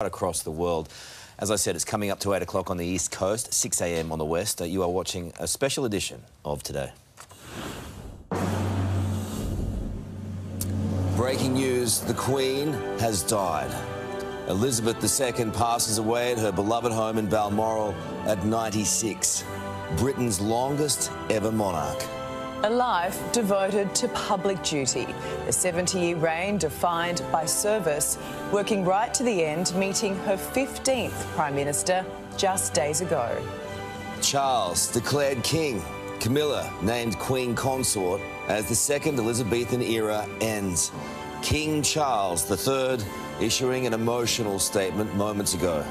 across the world. As I said, it's coming up to 8 o'clock on the East Coast, 6 a.m. on the West. You are watching a special edition of Today. Breaking news, the Queen has died. Elizabeth II passes away at her beloved home in Balmoral at 96. Britain's longest ever monarch. A life devoted to public duty. A 70-year reign defined by service, working right to the end, meeting her 15th Prime Minister just days ago. Charles declared king. Camilla named Queen Consort as the second Elizabethan era ends. King Charles III issuing an emotional statement moments ago.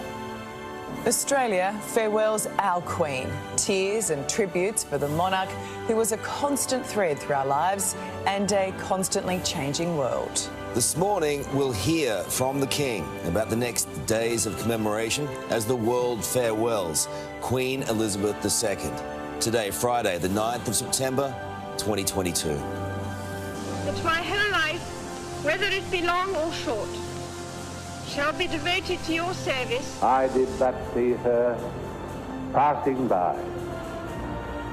Australia farewells our Queen. Tears and tributes for the monarch who was a constant thread through our lives and a constantly changing world. This morning, we'll hear from the King about the next days of commemoration as the world farewells Queen Elizabeth II. Today, Friday, the 9th of September, 2022. That my whole life, whether it be long or short, shall be devoted to your service. I did but see her passing by,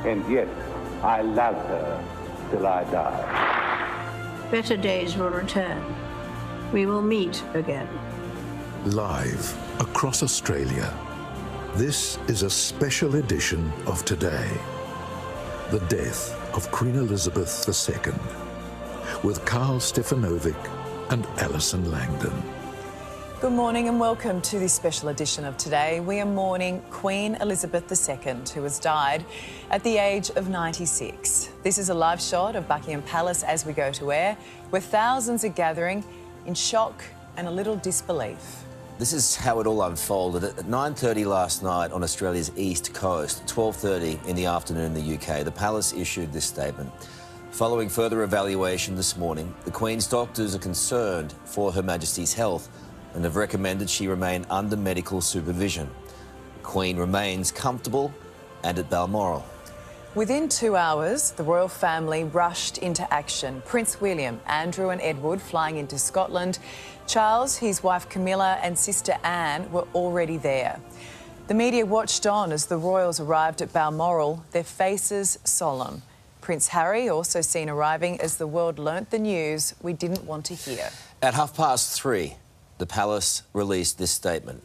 and yet I loved her till I died. Better days will return. We will meet again. Live across Australia, this is a special edition of Today. The death of Queen Elizabeth II, with Karl Stefanovic and Allison Langdon. Good morning and welcome to this special edition of Today. We are mourning Queen Elizabeth II, who has died at the age of 96. This is a live shot of Buckingham Palace as we go to air, where thousands are gathering in shock and a little disbelief. This is how it all unfolded. At 9:30 last night on Australia's east coast, 12:30 in the afternoon in the UK, the Palace issued this statement. Following further evaluation this morning, the Queen's doctors are concerned for Her Majesty's health and have recommended she remain under medical supervision. The Queen remains comfortable and at Balmoral. Within 2 hours, the royal family rushed into action. Prince William, Andrew and Edward flying into Scotland. Charles, his wife Camilla and sister Anne were already there. The media watched on as the royals arrived at Balmoral, their faces solemn. Prince Harry also seen arriving as the world learnt the news we didn't want to hear. At 3:30, the Palace released this statement.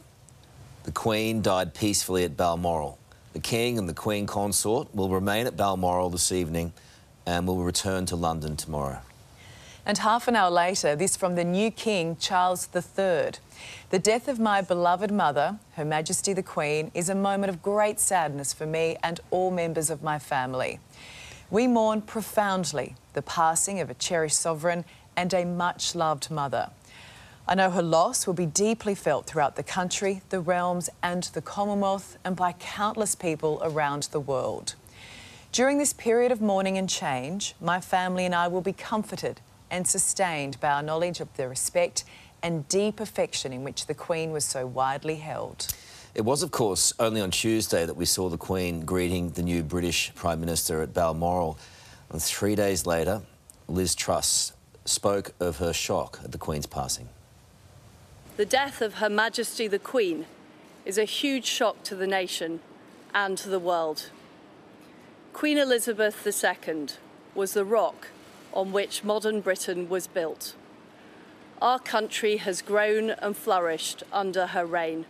The Queen died peacefully at Balmoral. The King and the Queen Consort will remain at Balmoral this evening and will return to London tomorrow. And half an hour later, this from the new King, Charles III. The death of my beloved mother, Her Majesty the Queen, is a moment of great sadness for me and all members of my family. We mourn profoundly the passing of a cherished sovereign and a much-loved mother. I know her loss will be deeply felt throughout the country, the realms and the Commonwealth, and by countless people around the world. During this period of mourning and change, my family and I will be comforted and sustained by our knowledge of the respect and deep affection in which the Queen was so widely held. It was, of course, only on Tuesday that we saw the Queen greeting the new British Prime Minister at Balmoral. And 3 days later, Liz Truss spoke of her shock at the Queen's passing. The death of Her Majesty the Queen is a huge shock to the nation and to the world. Queen Elizabeth II was the rock on which modern Britain was built. Our country has grown and flourished under her reign.